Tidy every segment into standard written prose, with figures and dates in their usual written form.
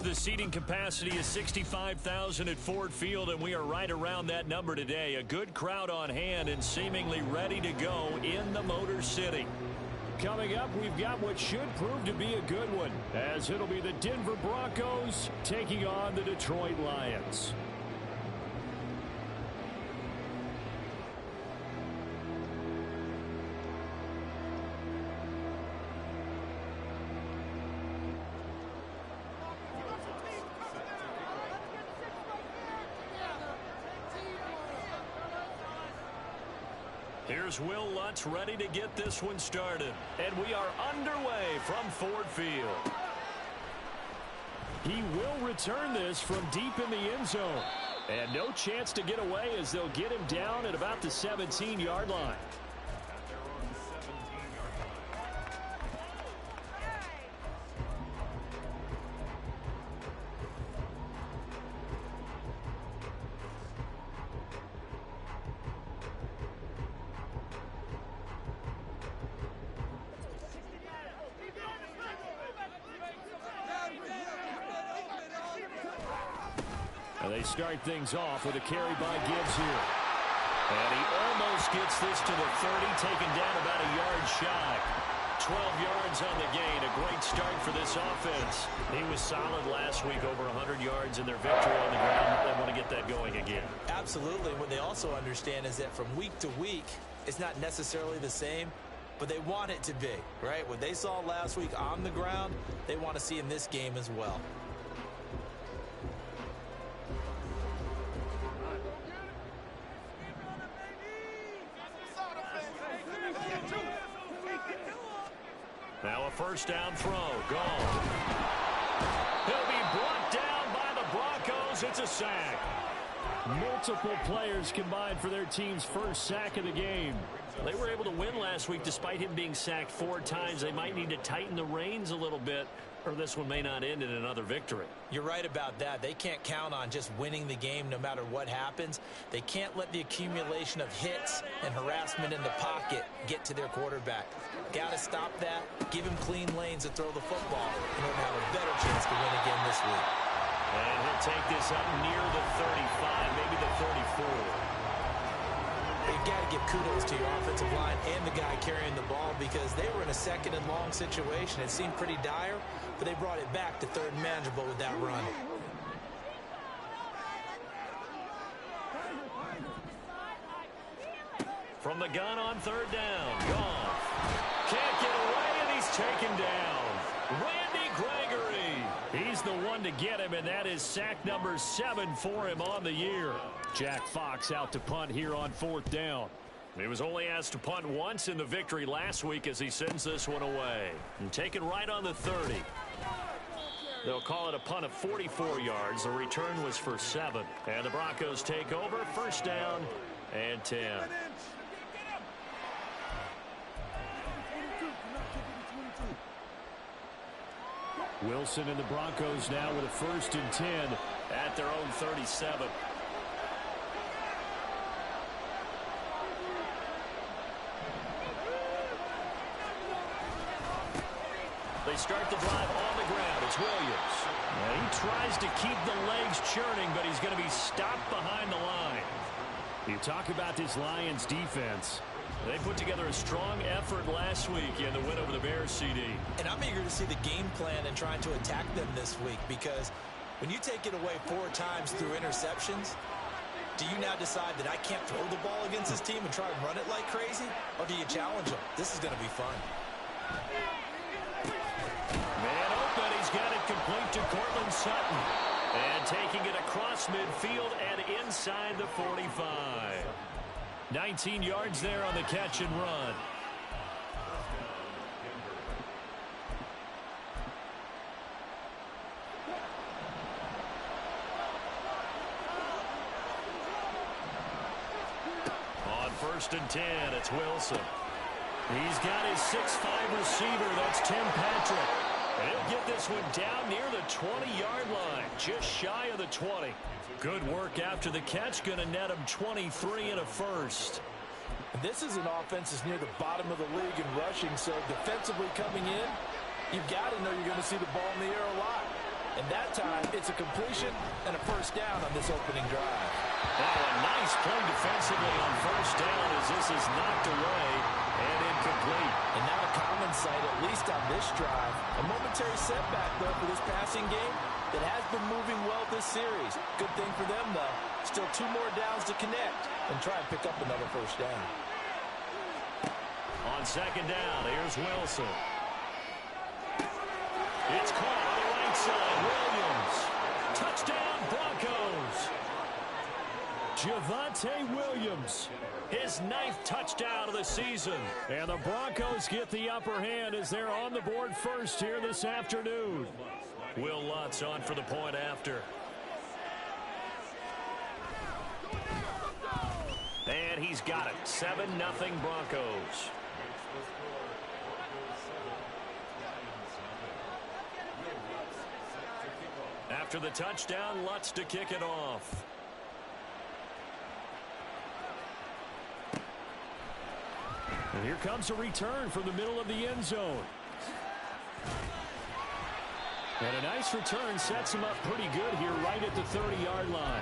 The seating capacity is 65,000 at Ford Field, and we are right around that number today. A good crowd on hand and seemingly ready to go in the Motor City. Coming up, we've got what should prove to be a good one, as it'll be the Denver Broncos taking on the Detroit Lions. Here's Will Lutz ready to get this one started. And we are underway from Ford Field. He will return this from deep in the end zone. And no chance to get away as they'll get him down at about the 17-yard line. They start things off with a carry by Gibbs here. And he almost gets this to the 30, taken down about a yard shy. 12 yards on the gain. A great start for this offense. He was solid last week, over 100 yards in their victory on the ground. They want to get that going again. Absolutely. What they also understand is that from week to week, it's not necessarily the same, but they want it to be, right? What they saw last week on the ground, they want to see in this game as well. Now a first down throw. Gone. He'll be brought down by the Broncos. It's a sack. Multiple players combined for their team's first sack of the game. They were able to win last week despite him being sacked 4 times. They might need to tighten the reins a little bit, or this one may not end in another victory. You're right about that. They can't count on just winning the game no matter what happens. They can't let the accumulation of hits and harassment in the pocket get to their quarterback. Got to stop that. Give him clean lanes to throw the football in order to have a better chance to win again this week. And he'll take this up near the 35, maybe the 34. You've got to give kudos to your offensive line and the guy carrying the ball, because they were in a second and long situation. It seemed pretty dire, but they brought it back to third and manageable with that run. From the gun on third down. Gone. Can't get away, and he's taken down. Randy Gregory. He's the one to get him, and that is sack number 7 for him on the year. Jack Fox out to punt here on 4th down. He was only asked to punt once in the victory last week as he sends this one away. And taken right on the 30. They'll call it a punt of 44 yards. The return was for 7. And the Broncos take over. First down and 10. Wilson and the Broncos now with a 1st and 10 at their own 37. They start the drive on the ground. It's Williams. Now he tries to keep the legs churning, but he's going to be stopped behind the line. You talk about this Lions defense. They put together a strong effort last week in the win over the Bears, CD. And I'm eager to see the game plan and trying to attack them this week, because when you take it away 4 times through interceptions, do you now decide that I can't throw the ball against this team and try and run it like crazy? Or do you challenge them? This is going to be fun. Man open. He's got it complete to Cortland Sutton. And taking it across midfield and inside the 45. 19 yards there on the catch and run. On 1st and 10, it's Wilson. He's got his 6'5" receiver. That's Tim Patrick. And he'll get this one down near the 20-yard line, just shy of the 20. Good work after the catch. Going to net him 23 and a first. This is an offense that's near the bottom of the league in rushing, so defensively coming in, you've got to know you're going to see the ball in the air a lot. And that time, it's a completion and a first down on this opening drive. Oh, a nice play defensively on first down as this is knocked away and incomplete. And not a common sight, at least on this drive. A momentary setback, though, for this passing game that has been moving well this series. Good thing for them, though. Still 2 more downs to connect and try and pick up another first down. On second down, here's Wilson. It's caught on the right side. Williams. Touchdown, Broncos. Javonte Williams. His 9th touchdown of the season. And the Broncos get the upper hand as they're on the board first here this afternoon. Will Lutz on for the point after. And he's got it. 7-0 Broncos. After the touchdown, Lutz to kick it off. And here comes a return from the middle of the end zone. And a nice return sets him up pretty good here right at the 30-yard line.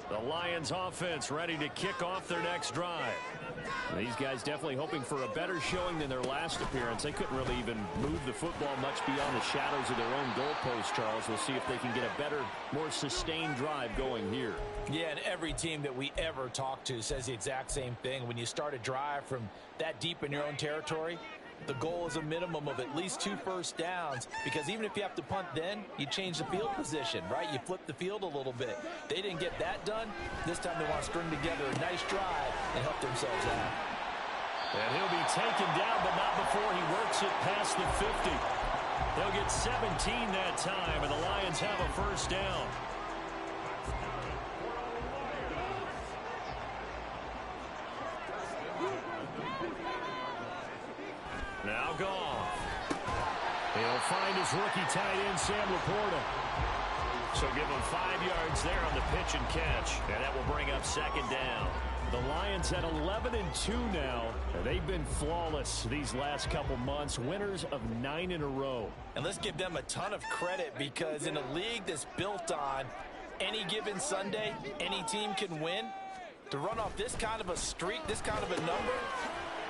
The Lions offense ready to kick off their next drive. These guys definitely hoping for a better showing than their last appearance. They couldn't really even move the football much beyond the shadows of their own goalpost, Charles. We'll see if they can get a better, more sustained drive going here. Yeah, and every team that we ever talk to says the exact same thing. When you start a drive from that deep in your own territory, the goal is a minimum of at least 2 first downs, because even if you have to punt then, you change the field position, right? You flip the field a little bit. They didn't get that done. This time they want to string together a nice drive and help themselves out. And he'll be taken down, but not before he works it past the 50. They'll get 17 that time, and the Lions have a first down. Now Goff. He'll find his rookie tight end, Sam Laporta. So give him 5 yards there on the pitch and catch. And that will bring up second down. The Lions at 11-2 now. They've been flawless these last couple months. Winners of 9 in a row. And let's give them a ton of credit, because in a league that's built on any given Sunday, any team can win. To run off this kind of a streak, this kind of a number,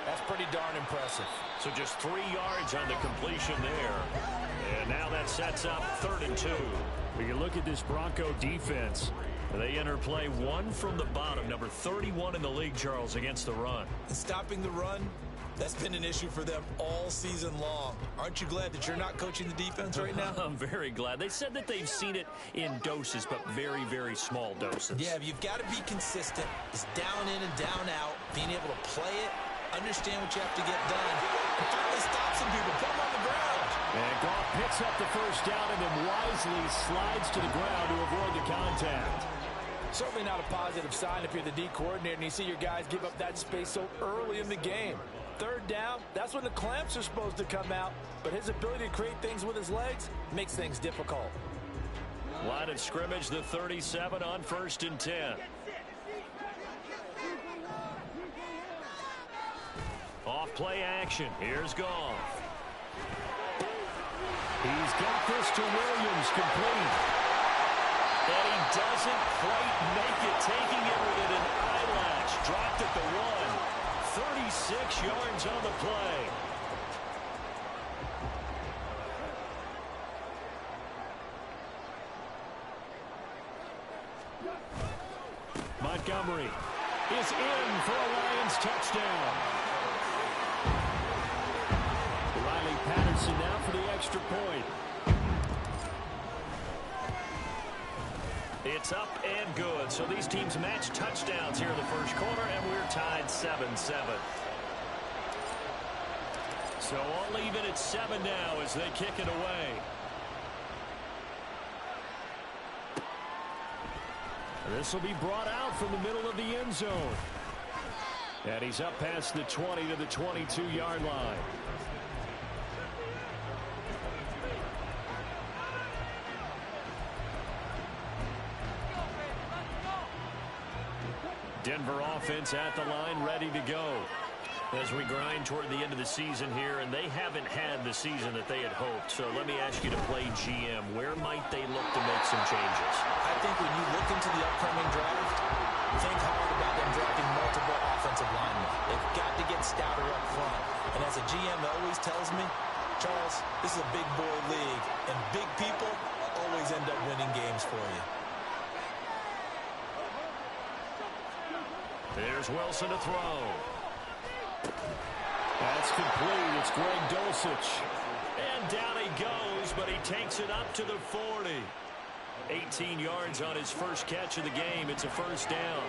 that's pretty darn impressive. So just 3 yards on the completion there. And now that sets up 3rd and 2. When you look at this Bronco defense, they enter play 1 from the bottom, number 31 in the league, Charles, against the run. And stopping the run, that's been an issue for them all season long. Aren't you glad that you're not coaching the defense right now? I'm very glad. They said that they've seen it in doses, but very, very small doses. Yeah, you've got to be consistent. It's down in and down out, being able to play it, understand what you have to get done, and finally stop some people, put them on the ground. And Goff picks up the first down and then wisely slides to the ground to avoid the contact. Certainly not a positive sign if you're the D coordinator and you see your guys give up that space so early in the game. 3rd down, that's when the clamps are supposed to come out, but his ability to create things with his legs makes things difficult. Line of scrimmage, the 37 on 1st and 10. Off play action. Here's Goff. He's got this to Williams, complete. And he doesn't quite make it, taking it within an eyelash. Dropped at the 1. 36 yards on the play. Montgomery is in for a Lions touchdown. Riley Patterson now for the extra point. It's up and good. So these teams match touchdowns here in the first quarter, and we're tied 7-7. So all even at 7 now as they kick it away. This will be brought out from the middle of the end zone. And he's up past the 20 to the 22-yard line. Denver offense at the line, ready to go. As we grind toward the end of the season here, and they haven't had the season that they had hoped. So let me ask you to play GM. Where might they look to make some changes? I think when you look into the upcoming draft, think hard about them drafting multiple offensive linemen. They've got to get stouter up front. And as a GM always tells me, Charles, this is a big boy league, and big people always end up winning games for you. There's Wilson to throw. That's complete. It's Greg Dulcich. And down he goes, but he takes it up to the 40. 18 yards on his first catch of the game. It's a first down.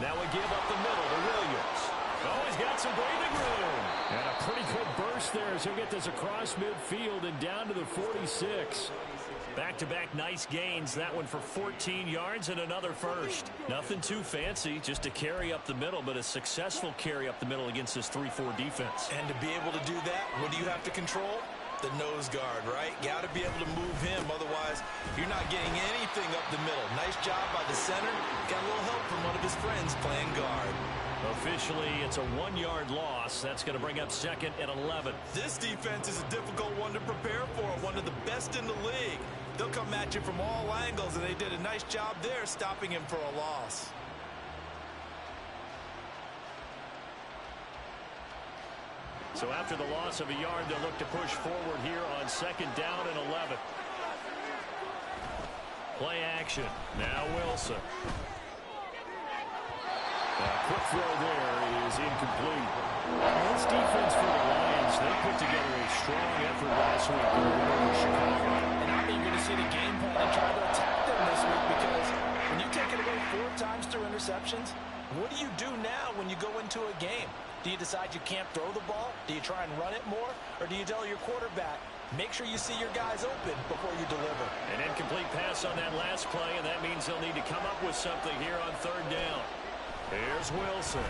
Now we give up the middle to Williams. Oh, he's got some breathing room. And a pretty good burst there as he'll get this across midfield and down to the 46. Back-to-back nice gains. That one for 14 yards and another first. Nothing too fancy, just a carry up the middle, but a successful carry up the middle against this 3-4 defense. And to be able to do that, what do you have to control? The nose guard, right? Got to be able to move him. Otherwise, you're not getting anything up the middle. Nice job by the center. Got a little help from one of his friends playing guard. Officially, it's a 1-yard loss. That's going to bring up second and 11. This defense is a difficult one to prepare for. One of the best in the league. They'll come at you from all angles, and they did a nice job there stopping him for a loss. So after the loss of a yard, they'll look to push forward here on second down and 11. Play action. Now Wilson. Quick throw there is incomplete. This defense for the Lions, they put together a strong effort last week over Chicago. And I'm eager to see the game plan and try to attack them this week, because when you take it away 4 times through interceptions, what do you do now when you go into a game? Do you decide you can't throw the ball? Do you try and run it more? Or do you tell your quarterback, make sure you see your guys open before you deliver? An incomplete pass on that last play, and that means they'll need to come up with something here on third down. Here's Wilson.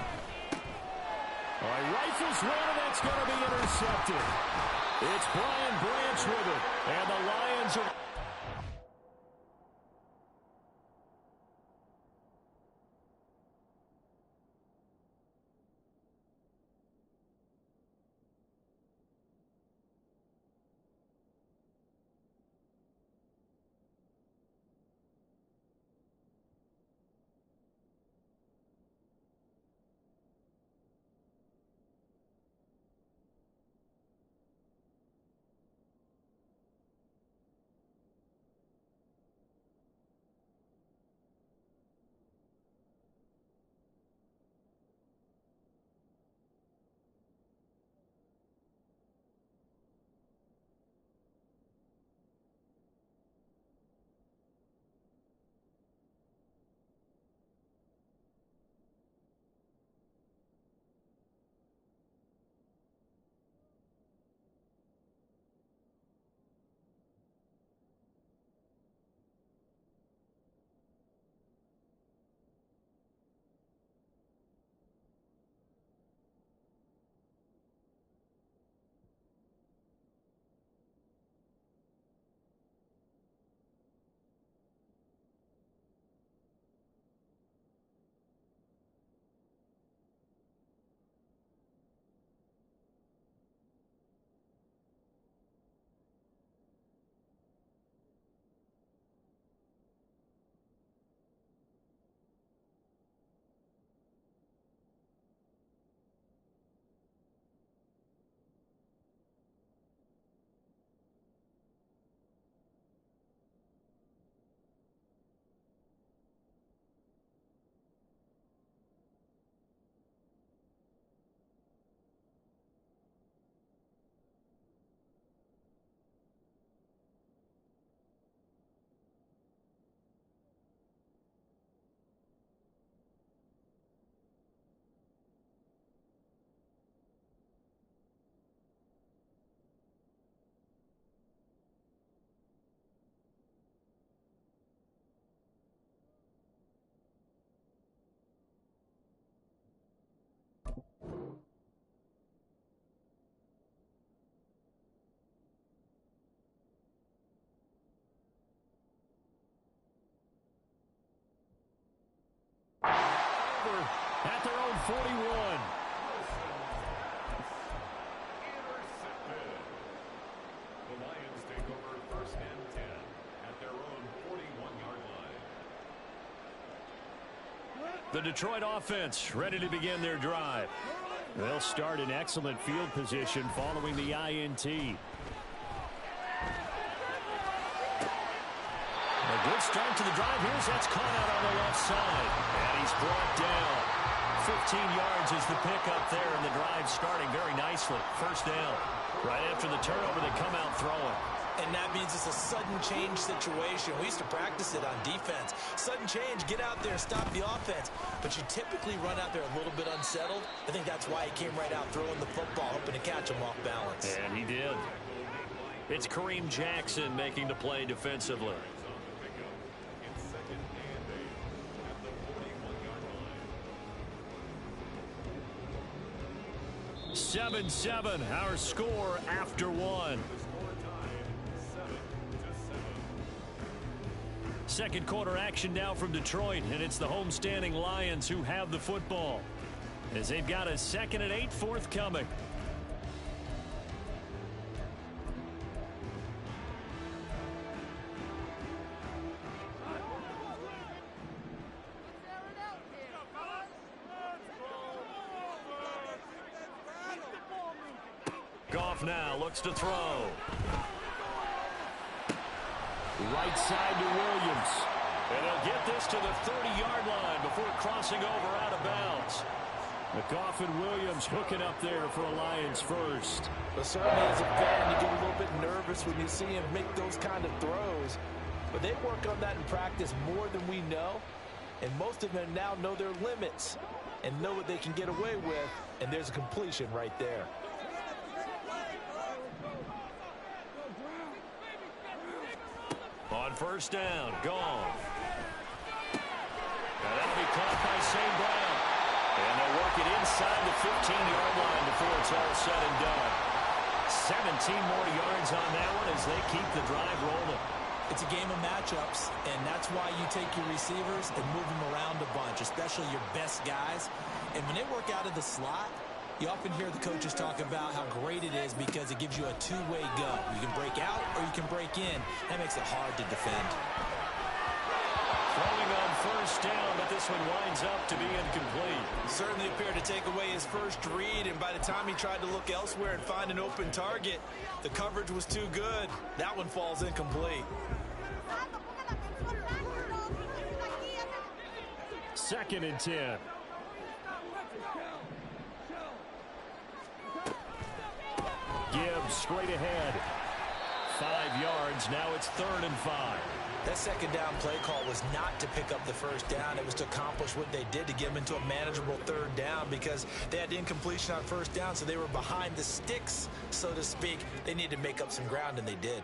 All right, rifles one, and that's going to be intercepted. It's Brian Branch with it, and the Lions are... at their own 41. The Detroit offense ready to begin their drive. They'll start in excellent field position following the INT. A good start to the drive. That's caught out on the left side. And he's brought down. 15 yards is the pickup there, and the drive starting very nicely. First down. Right after the turnover, they come out throwing. And that means it's a sudden change situation. We used to practice it on defense. Sudden change, get out there, stop the offense. But you typically run out there a little bit unsettled. I think that's why he came right out throwing the football, hoping to catch him off balance. And he did. It's Kareem Jackson making the play defensively. 7-7, our score after one. Second quarter action now from Detroit, and it's the homestanding Lions who have the football as they've got a 2nd and 8 forthcoming. Goff now looks to throw. Right side to Williams. And he'll get this to the 30-yard line before crossing over out of bounds. Goff and Williams hooking up there for a Lions first. But certainly as a fan, you get a little bit nervous when you see him make those kind of throws. But they work on that in practice more than we know. And most of them now know their limits and know what they can get away with. And there's a completion right there. On first down, Goff. And that'll be caught by St. Brown. And they'll work it inside the 15-yard line before it's all said and done. 17 more yards on that one as they keep the drive rolling. It's a game of matchups, and that's why you take your receivers and move them around a bunch, especially your best guys. And when they work out of the slot, you often hear the coaches talk about how great it is because it gives you a two-way go. You can break out or you can break in. That makes it hard to defend. Throwing on first down, but this one winds up to be incomplete. Certainly appeared to take away his first read, and by the time he tried to look elsewhere and find an open target, the coverage was too good. That one falls incomplete. 2nd and 10. Gibbs straight ahead. 5 yards. Now it's 3rd and 5. That second down play call was not to pick up the first down. It was to accomplish what they did to get them into a manageable 3rd down because they had incompletion on first down, so they were behind the sticks, so to speak. They needed to make up some ground, and they did.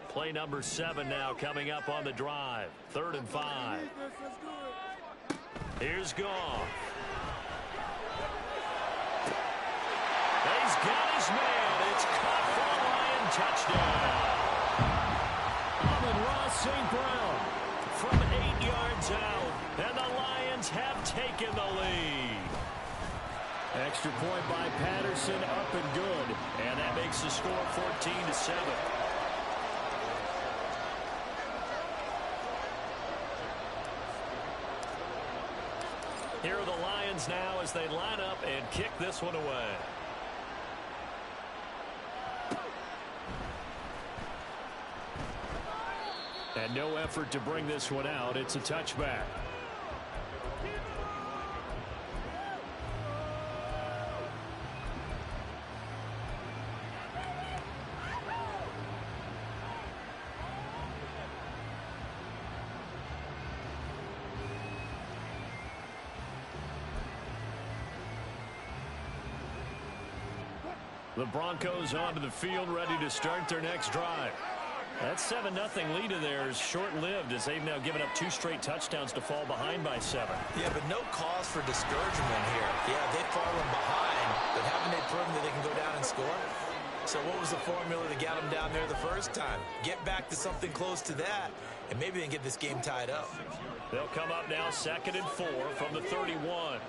Play number 7 now coming up on the drive. 3rd and 5. Here's Goff. He's got his man. It's caught for a Lion touchdown. Amon-Ra St. Brown from 8 yards out, and the Lions have taken the lead. Extra point by Patterson, up and good. And that makes the score 14-7. Here are the Lions now as they line up and kick this one away. And no effort to bring this one out. It's a touchback. The Broncos onto the field, ready to start their next drive. That 7-0 lead of theirs short-lived as they've now given up 2 straight touchdowns to fall behind by 7. Yeah, but no cause for discouragement here. Yeah, they've fallen behind, but haven't they proven that they can go down and score? So what was the formula that got them down there the first time? Get back to something close to that, and maybe they can get this game tied up. They'll come up now 2nd and 4 from the 31.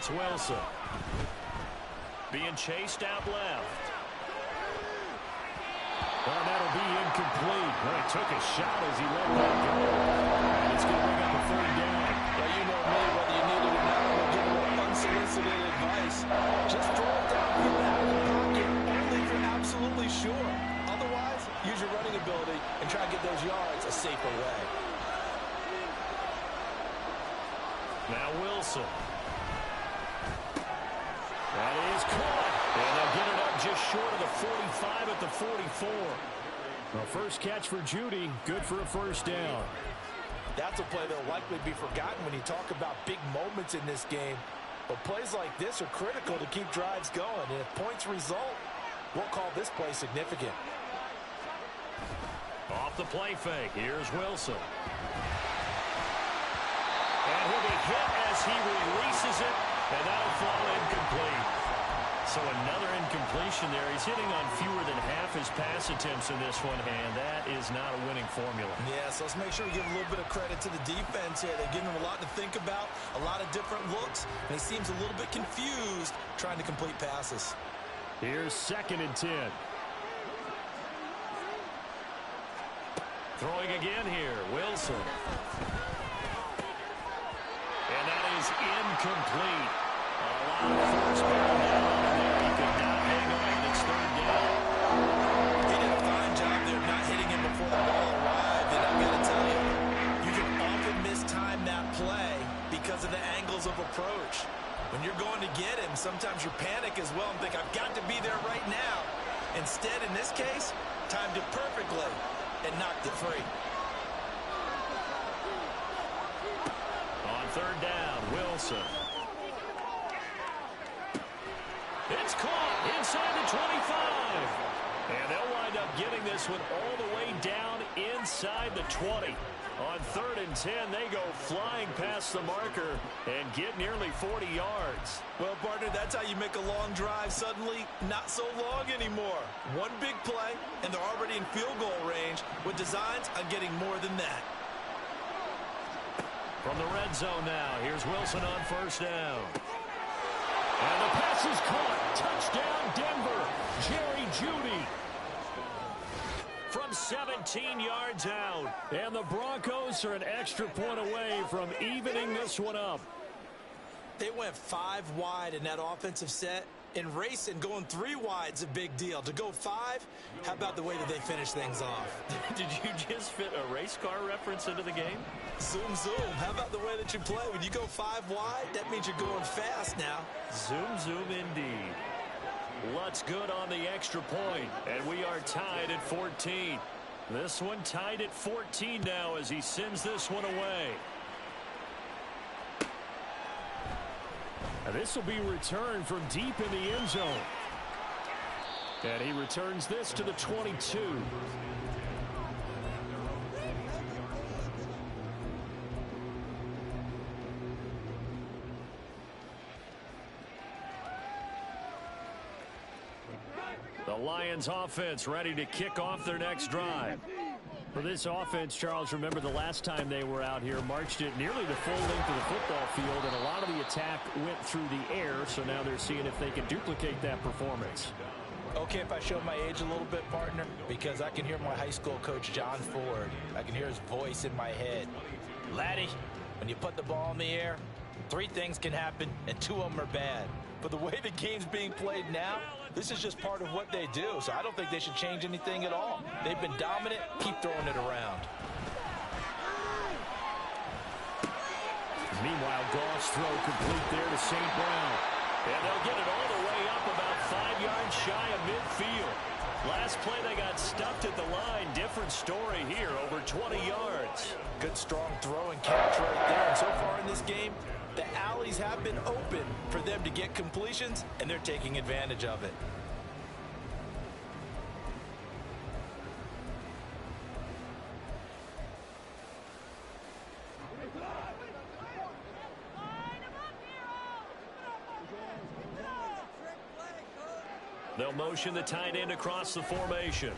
it's Wilson. Being chased out left. Well, that'll be incomplete. Well, he took a shot as he let that go. And it's going to bring up a third down. Well, you know me, whether you need it or not, we'll give you unsolicited advice. Just throw it downfield out of the pocket, only if you're absolutely sure. Otherwise, use your running ability and try to get those yards a safer way. Now Wilson. That is caught. And they'll get it up just short of the 45 at the 44. Well, first catch for Judy. Good for a first down. That's a play that will likely be forgotten when you talk about big moments in this game. But plays like this are critical to keep drives going. And if points result, we'll call this play significant. Off the play fake. Here's Wilson. And he'll be hit as he releases it. And that'll fall incomplete. So another incompletion there. He's hitting on fewer than half his pass attempts in this one, and that is not a winning formula. Yeah, so let's make sure we give a little bit of credit to the defense here. They've given him a lot to think about, a lot of different looks, and he seems a little bit confused trying to complete passes. Here's 2nd and 10. Throwing again here, Wilson. And that is incomplete. A lot of force bearing down on there. He could not hang on. It's 3rd down. He did a fine job there of not hitting him before the ball arrived. And I've got to tell you, you can often mistime that play because of the angles of approach. When you're going to get him, sometimes you panic as well and think, I've got to be there right now. Instead, in this case, timed it perfectly and knocked it free. On 3rd down, Wilson. It's caught inside the 25. And they'll wind up getting this one all the way down inside the 20. On 3rd and 10, they go flying past the marker and get nearly 40 yards. Well, partner, that's how you make a long drive suddenly not so long anymore. One big play, and they're already in field goal range with designs on getting more than that. From the red zone now, here's Wilson on 1st down. And the pass is caught. Touchdown, Denver. Jerry Jeudy. From 17 yards out. And the Broncos are an extra point away from evening this one up. They went 5 wide in that offensive set. In racing, going 3 wide is a big deal. To go 5, how about the way that they finish things off? Did you just fit a race car reference into the game? Zoom, zoom. How about the way that you play? When you go 5 wide, that means you're going fast now. Zoom, zoom indeed. What's good on the extra point? And we are tied at 14. This one tied at 14 now as he sends this one away. And this will be returned from deep in the end zone. And he returns this to the 22. The Lions offense ready to kick off their next drive. For this offense, Charles, remember the last time they were out here, marched it nearly the full length of the football field, and a lot of the attack went through the air, so now they're seeing if they can duplicate that performance. Okay, if I show my age a little bit, partner, because I can hear my high school coach, John Ford. I can hear his voice in my head. Laddie, when you put the ball in the air, 3 things can happen, and 2 of them are bad. But the way the game's being played now, this is just part of what they do, so I don't think they should change anything at all. They've been dominant. Keep throwing it around. Meanwhile, Goff's throw complete there to St. Brown. And they'll get it all the way up about 5 yards shy of midfield. Last play they got stuffed at the line. Different story here, over 20 yards. Good strong throw and catch right there. And so far in this game, the alleys have been open for them to get completions, and they're taking advantage of it. They'll motion the tight end across the formation.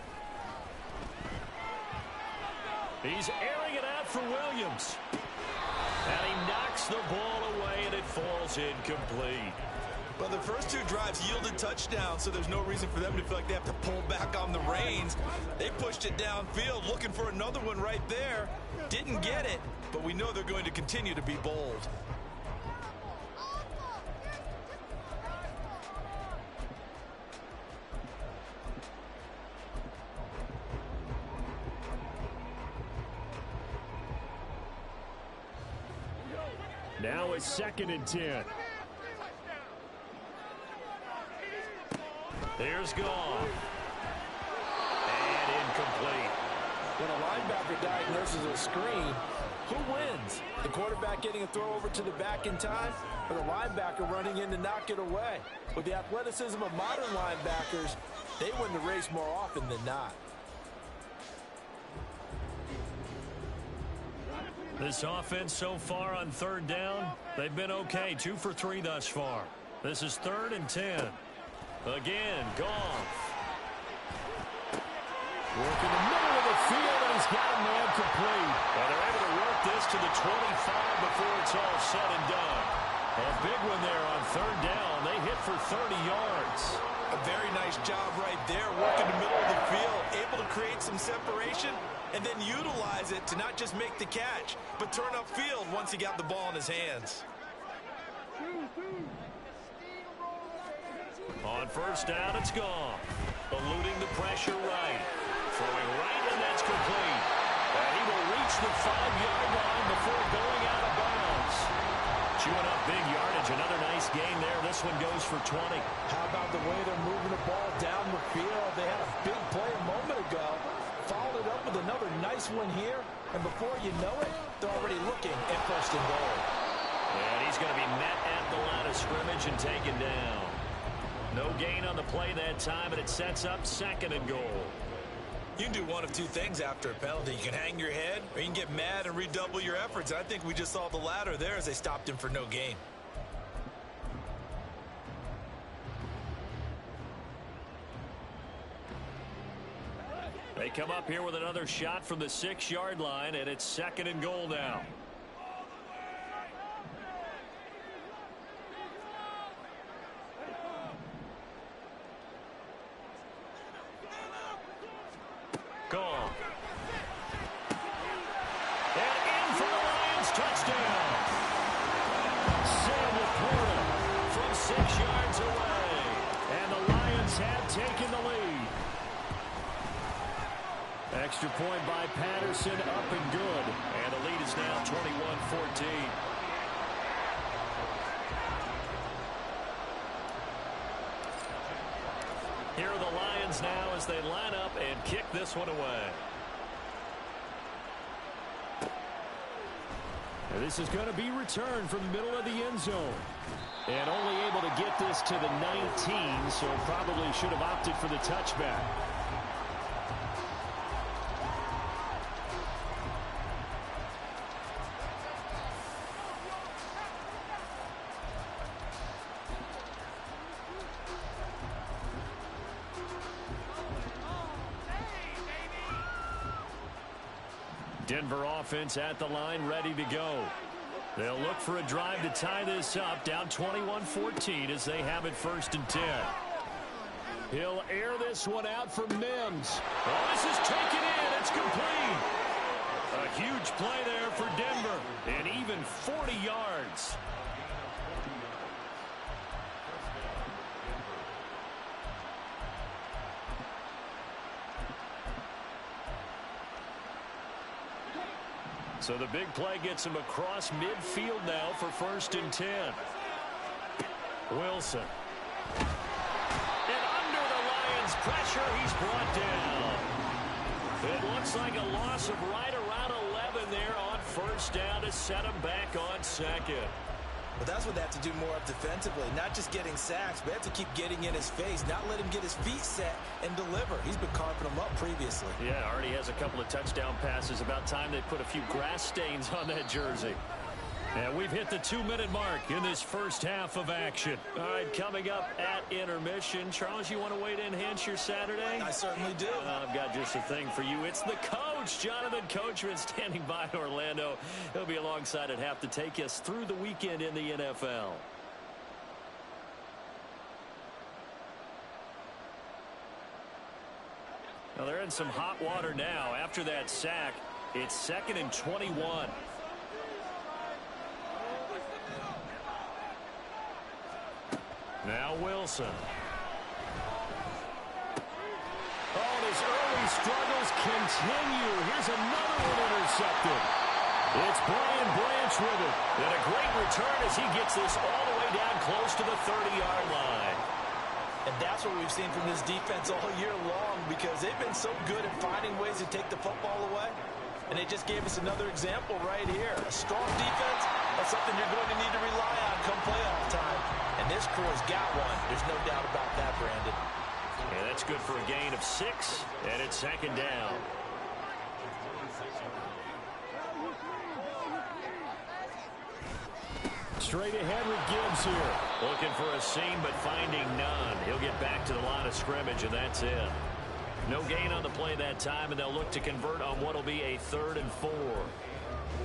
He's airing it out for Williams. And he knocks the ball away, and it falls is incomplete. But the first two drives yielded touchdowns, so there's no reason for them to feel like they have to pull back on the reins. They pushed it downfield, looking for another one right there. Didn't get it, but we know they're going to continue to be bold. Now it's 2nd and 10. Here's Goff. And incomplete. When a linebacker diagnoses a screen, who wins? The quarterback getting a throw over to the back in time, or the linebacker running in to knock it away? With the athleticism of modern linebackers, they win the race more often than not. This offense so far on 3rd down, they've been okay. 2 for 3 thus far. This is 3rd and 10. Again, Goff. Working the middle of the field, and he's got a man complete. And they're able to work this to the 25 before it's all said and done. A big one there on 3rd down. They hit for 30 yards. A very nice job right there, working the middle of the field, able to create some separation, and then utilize it to not just make the catch, but turn upfield once he got the ball in his hands. On 1st down, it's Goff. Eluding the pressure right. Throwing right, and that's complete. And he will reach the 5-yard line before going out of bounds. Chewing up big yardage. Another nice gain there. This one goes for 20. How about the way they're moving the ball down the field? They had a big play a moment ago. Followed it up with another nice one here. And before you know it, they're already looking at 1st and goal. And he's going to be met at the line of scrimmage and taken down. No gain on the play that time, and it sets up 2nd and goal. You can do one of two things after a penalty. You can hang your head, or you can get mad and redouble your efforts. I think we just saw the latter there as they stopped him for no gain. They come up here with another shot from the 6-yard line, and it's 2nd and goal now. Goff. And in for the Lions, touchdown. Sam Laporta from 6 yards away. And the Lions have taken the lead. Extra point by Patterson, up and good. And the lead is now 21-14. Here are the Lions now as they line up and kick this one away. And this is going to be returned from the middle of the end zone. And only able to get this to the 19, so probably should have opted for the touchback. Denver offense at the line, ready to go. They'll look for a drive to tie this up, down 21-14 as they have it 1st and 10. He'll air this one out for Mims. Oh, this is taken in. It's complete. A huge play there for Denver, and even 40 yards. So the big play gets him across midfield now for 1st and 10. Wilson. And under the Lions' pressure, he's brought down. It looks like a loss of right around 11 there on 1st down to set him back on 2nd. But that's what they have to do more of defensively, not just getting sacks, but they have to keep getting in his face, not let him get his feet set and deliver. He's been carving them up previously. Yeah, already has a couple of touchdown passes. About time they put a few grass stains on that jersey. And we've hit the 2-minute mark in this first half of action. All right, coming up at intermission. Charles, you want to weigh in, enhance your Saturday? I certainly do. I've got just a thing for you. It's the coach, Jonathan Coachman, standing by in Orlando. He'll be alongside at half to take us through the weekend in the NFL. Well, they're in some hot water now. After that sack, it's 2nd and 21. Now Wilson. Oh, his early struggles continue. Here's another one intercepted. It's Brian Branch with it. And a great return as he gets this all the way down close to the 30-yard line. And that's what we've seen from this defense all year long, because they've been so good at finding ways to take the football away. And they just gave us another example right here. A strong defense, that's something you're going to need to rely on come playoff time. And this crew's got one. There's no doubt about that, Brandon. And that's good for a gain of 6, and it's 2nd down. Straight ahead with Gibbs here. Looking for a seam, but finding none. He'll get back to the line of scrimmage, and that's it. No gain on the play that time, and they'll look to convert on what will be a 3rd and 4.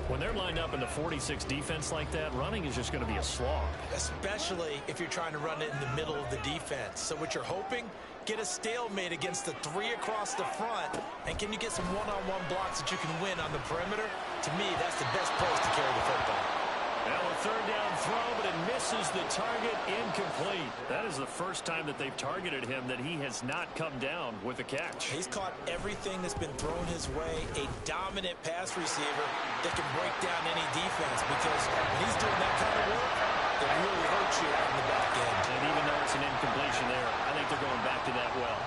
When they're lined up in the 46 defense like that, running is just going to be a slog. Especially if you're trying to run it in the middle of the defense. So what you're hoping, get a stalemate against the 3 across the front, and can you get some one-on-one blocks that you can win on the perimeter? To me, that's the best place to carry the football. Now a 3rd down throw, but it misses the target, incomplete. That is the first time that they've targeted him that he has not come down with a catch. He's caught everything that's been thrown his way. A dominant pass receiver that can break down any defense, because when he's doing that kind of work, it really hurts you out in the back end. And even though it's an incompletion there, I think they're going back to that well.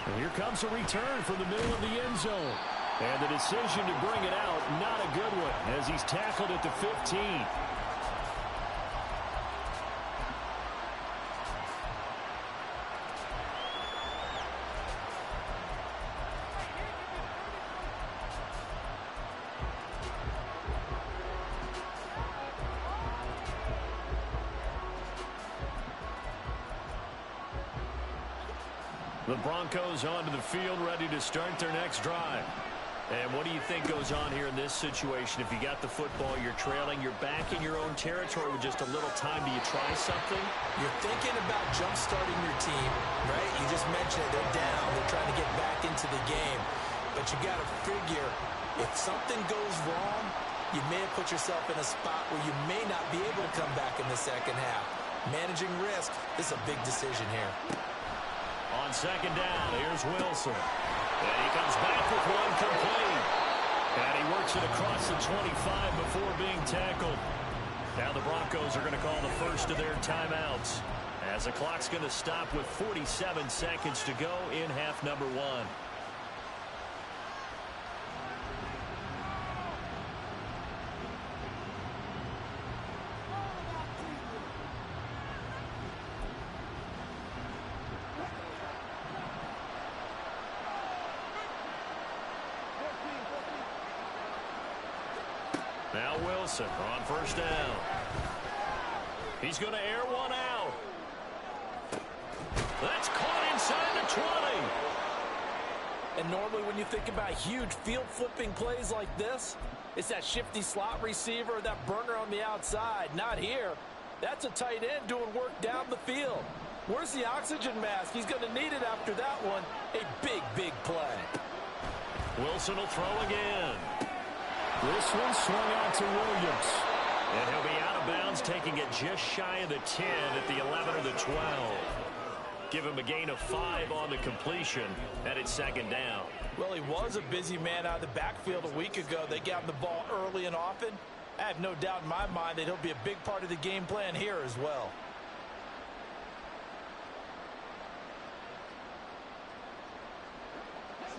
And here comes a return from the middle of the end zone. And the decision to bring it out, not a good one, as he's tackled at the 15. The Broncos onto the field, ready to start their next drive. And what do you think goes on here in this situation? If you got the football, you're trailing, you're back in your own territory with just a little time. Do you try something? You're thinking about jump-starting your team, right? You just mentioned it. They're down. They're trying to get back into the game. But you got to figure, if something goes wrong, you may have put yourself in a spot where you may not be able to come back in the second half. Managing risk is a big decision here. On 2nd down, here's Wilson. And he comes back with one complete. And he works it across the 25 before being tackled. Now the Broncos are going to call the first of their timeouts, as the clock's going to stop with 47 seconds to go in half number 1. Now Wilson on 1st down. He's going to air one out. That's caught inside the 20. And normally when you think about huge field-flipping plays like this, it's that shifty slot receiver, that burner on the outside. Not here. That's a tight end doing work down the field. Where's the oxygen mask? He's going to need it after that one. A big, big play. Wilson will throw again. This one swung out to Williams. And he'll be out of bounds, taking it just shy of the 10 at the 11 or the 12. Give him a gain of 5 on the completion, and it's 2nd down. Well, he was a busy man out of the backfield a week ago. They got him the ball early and often. I have no doubt in my mind that he'll be a big part of the game plan here as well.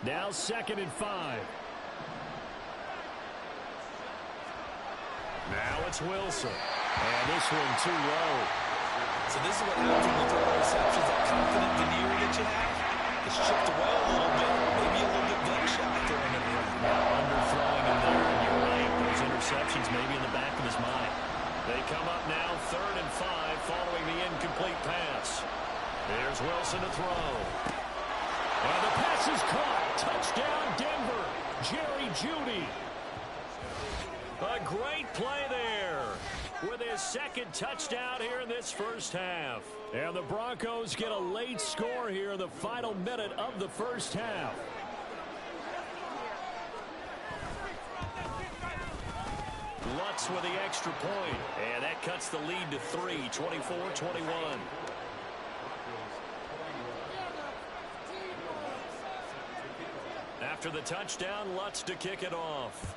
Now 2nd and 5. Now it's Wilson. And this one too low. So this is what happens when you throw receptions. That confident veneer that you have, it's chipped away a little bit. Maybe a little bit gunshot throwing it around. Underthrowing him there, and you're right. Those interceptions maybe in the back of his mind. They come up now 3rd and 5 following the incomplete pass. There's Wilson to throw. And the pass is caught. Touchdown, Denver. Jerry Jeudy. A great play there. with his second touchdown here in this first half. And the Broncos get a late score here in the final minute of the first half. Lutz with the extra point, and that cuts the lead to 3, 24-21. After the touchdown, Lutz to kick it off.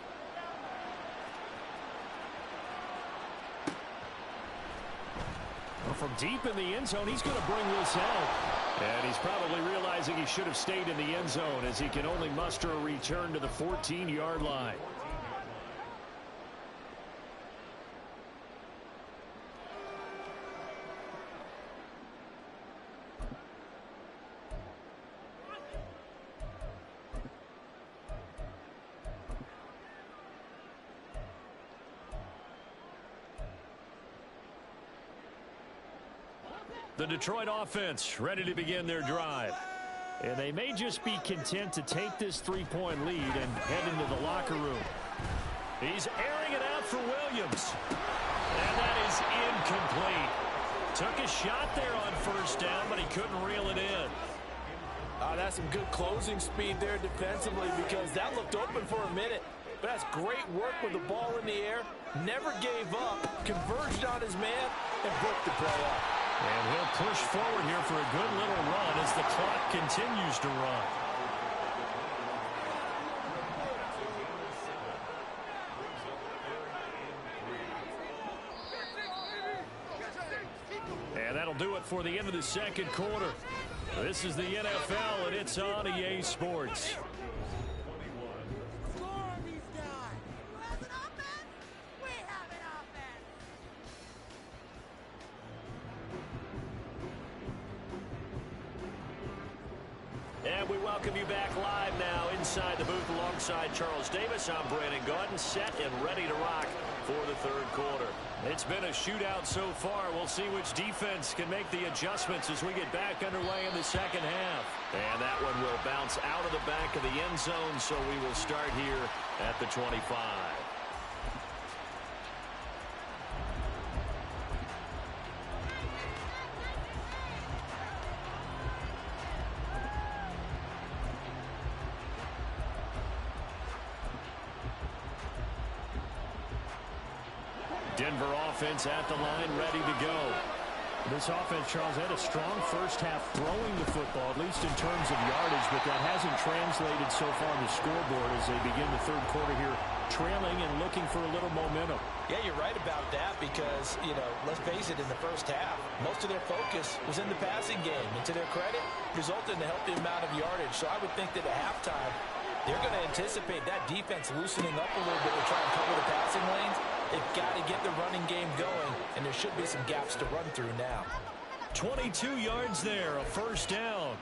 Well, from deep in the end zone, he's going to bring this out. And he's probably realizing he should have stayed in the end zone as he can only muster a return to the 14-yard line. The Detroit offense ready to begin their drive. And they may just be content to take this 3-point lead and head into the locker room. He's airing it out for Williams. And that is incomplete. Took a shot there on first down, but he couldn't reel it in. That's some good closing speed there defensively, because that looked open for a minute. But that's great work with the ball in the air. Never gave up, converged on his man, and broke the play up. And he'll push forward here for a good little run as the clock continues to run. And that'll do it for the end of the second quarter. This is the NFL, and it's on EA Sports. And we welcome you back live now inside the booth alongside Charles Davis. I'm Brandon Gaudin, set and ready to rock for the third quarter. It's been a shootout so far. We'll see which defense can make the adjustments as we get back underway in the second half. And that one will bounce out of the back of the end zone, so we will start here at the 25. Denver offense at the line, ready to go. This offense, Charles, had a strong first half throwing the football, at least in terms of yardage, but that hasn't translated so far on the scoreboard as they begin the third quarter here, trailing and looking for a little momentum. Yeah, you're right about that because, let's face it, in the first half, most of their focus was in the passing game. And to their credit, resulted in a healthy amount of yardage. So I would think that at halftime, they're going to anticipate that defense loosening up a little bit to try and cover the passing lanes. They've got to get the running game going, and there should be some gaps to run through now. 22 yards there, a first down.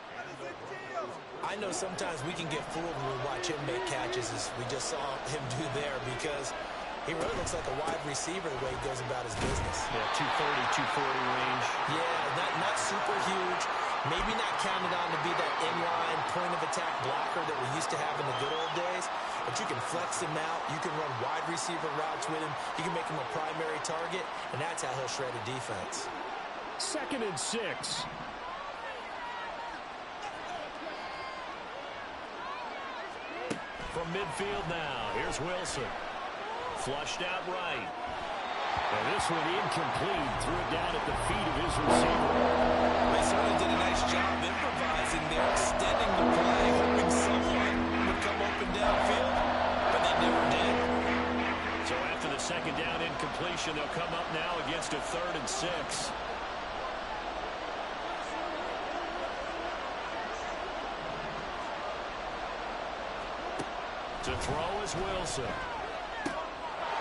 I know sometimes we can get fooled when we watch him make catches, as we just saw him do there, because he really looks like a wide receiver the way he goes about his business. Yeah, 230, 240 range. Yeah, not super huge. Maybe not counted on to be that inline point-of-attack blocker that we used to have in the good old days. But you can flex him out. You can run wide receiver routes with him. You can make him a primary target, and that's how he'll shred a defense. 2nd and 6. From midfield now, here's Wilson. Flushed out right. And this one incomplete. Threw it down at the feet of his receiver. They certainly did a nice job improvising there, extending the play, hoping someone would come open downfield, but they never did. So after the second down incompletion, they'll come up now against a 3rd and 6. To throw is Wilson.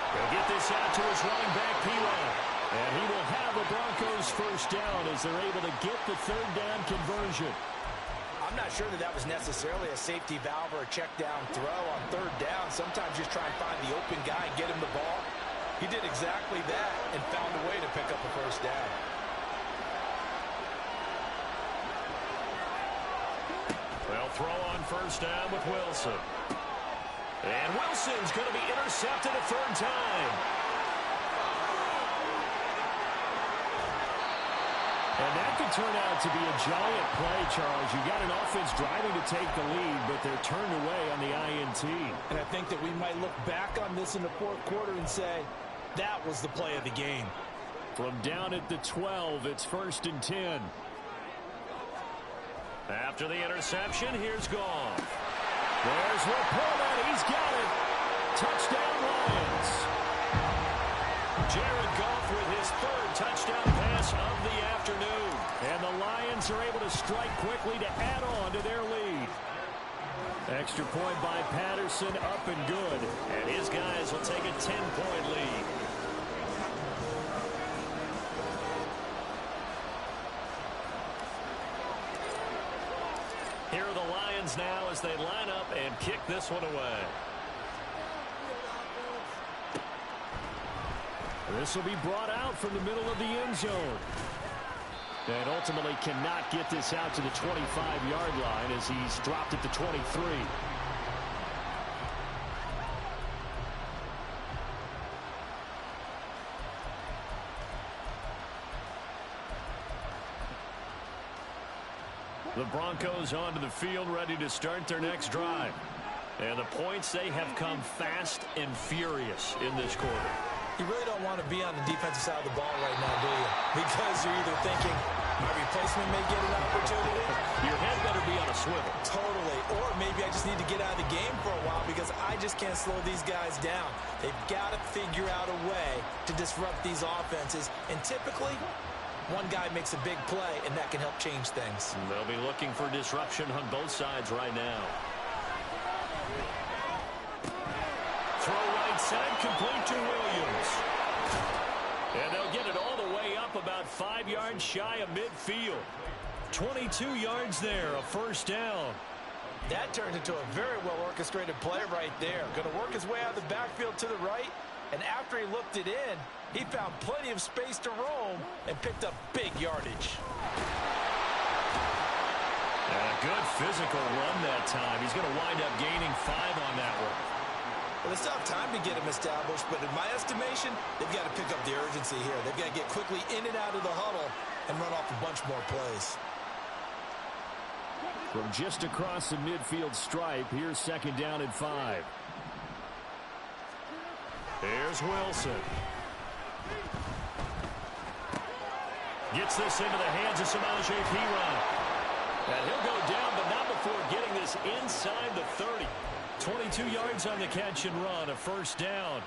They'll get this out to his running back, P-Line. And he will have the Broncos first down as they're able to get the 3rd down conversion. I'm not sure that was necessarily a safety valve or a check down throw on 3rd down. Sometimes just try and find the open guy and get him the ball. He did exactly that and found a way to pick up a first down. They'll throw on first down with Wilson. And Wilson's going to be intercepted a 3rd time. And that could turn out to be a giant play, Charles. You got an offense driving to take the lead, but they're turned away on the INT. And I think that we might look back on this in the fourth quarter and say, that was the play of the game. From down at the 12, it's 1st and 10. After the interception, here's Goff. There's Laporta. He's got it. Touchdown, Lions. Jared Goff with his 3rd touchdown pass of the afternoon. And the Lions are able to strike quickly to add on to their lead. Extra point by Patterson, up and good. And his guys will take a 10-point lead. Here are the Lions now as they line up and kick this one away. This will be brought out from the middle of the end zone. And ultimately cannot get this out to the 25-yard line as he's dropped at the 23. The Broncos onto the field, ready to start their next drive. And the points, they have come fast and furious in this quarter. You really don't want to be on the defensive side of the ball right now, do you? Because you're either thinking, my replacement may get an opportunity. Your head better be on a swivel. Totally. Or maybe I just need to get out of the game for a while because I just can't slow these guys down. They've got to figure out a way to disrupt these offenses. And typically, one guy makes a big play, and that can help change things. They'll be looking for disruption on both sides right now. Throw right side, complete to Williams. And they'll get it all the way up about 5 yards shy of midfield. 22 yards there, a 1st down. That turned into a very well-orchestrated play right there. Going to work his way out of the backfield to the right, and after he looked it in, he found plenty of space to roam and picked up big yardage. And a good physical run that time. He's going to wind up gaining 5 on that one. Well, they still have time to get him established, but in my estimation, they've got to pick up the urgency here. They've got to get quickly in and out of the huddle and run off a bunch more plays. From just across the midfield stripe, here's 2nd down and 5. Here's Wilson. Gets this into the hands of Samaje Perine. And he'll go down, but not before getting this inside the 30. 22 yards on the catch and run, a 1st down.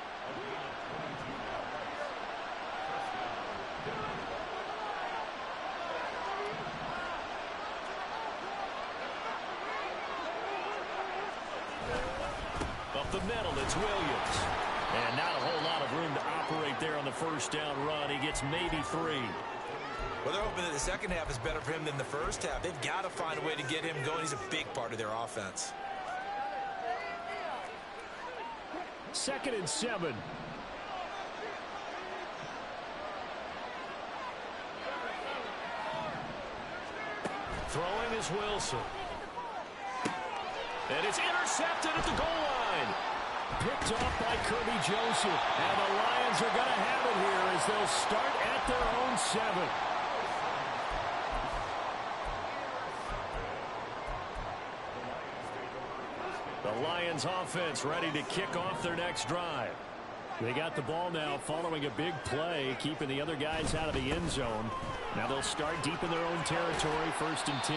Up the middle, it's Williams. And not a whole lot of room to operate there on the 1st down run. He gets maybe 3. Well, they're hoping that the second half is better for him than the first half. They've got to find a way to get him going. He's a big part of their offense. 2nd and 7. Throwing is Wilson. And it's intercepted at the goal line. Picked off by Kirby Joseph. And the Lions are going to have it here as they'll start at their own 7. The Lions offense ready to kick off their next drive. They got the ball now following a big play, keeping the other guys out of the end zone. Now they'll start deep in their own territory, 1st and 10.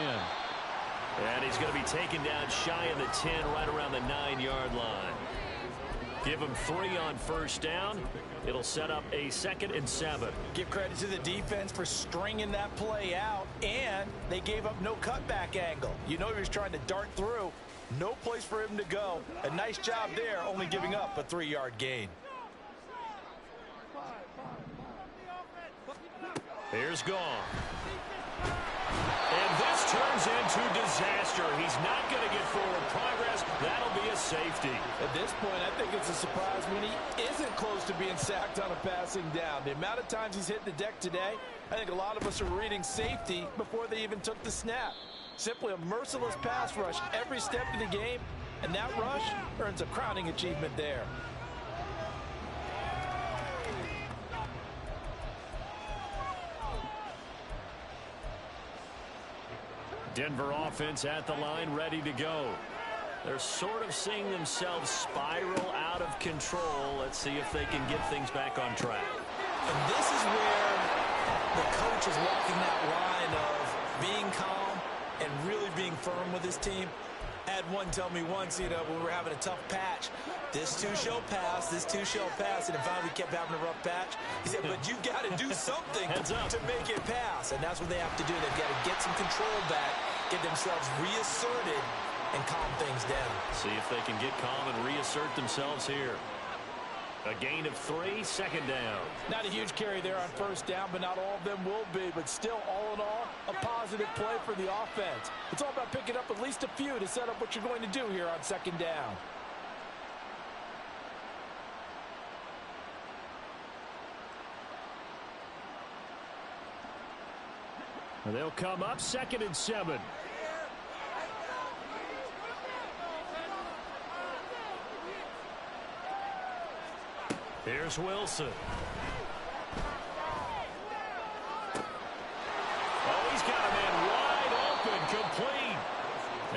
And he's going to be taken down shy of the 10, right around the 9-yard line. Give him 3 on 1st down. It'll set up a 2nd and 7. Give credit to the defense for stringing that play out, and they gave up no cutback angle. You know he was trying to dart through. No place for him to go. A nice job there, only giving up a 3-yard gain. Here's Goff. And this turns into disaster. He's not going to get forward progress. That'll be a safety. At this point, I think it's a surprise when he isn't close to being sacked on a passing down. The amount of times he's hit the deck today, I think a lot of us are reading safety before they even took the snap. Simply a merciless pass rush every step of the game, and that rush earns a crowning achievement there. Denver offense at the line, ready to go. They're sort of seeing themselves spiral out of control. Let's see if they can get things back on track. And this is where the coach is walking that line of being calm and really being firm with his team. I had one tell me once, when we were having a tough patch, this too shall pass, this too shall pass, and finally we kept having a rough patch. He said, but you got to do something to make it pass, and that's what they have to do. They've got to get some control back, get themselves reasserted, and calm things down. See if they can get calm and reassert themselves here. A gain of 3, second down. Not a huge carry there on first down, but not all of them will be. But still, all in all, a positive play for the offense. It's all about picking up at least a few to set up what you're going to do here on second down. They'll come up 2nd and 7. Here's Wilson. Oh, he's got a man wide open, complete.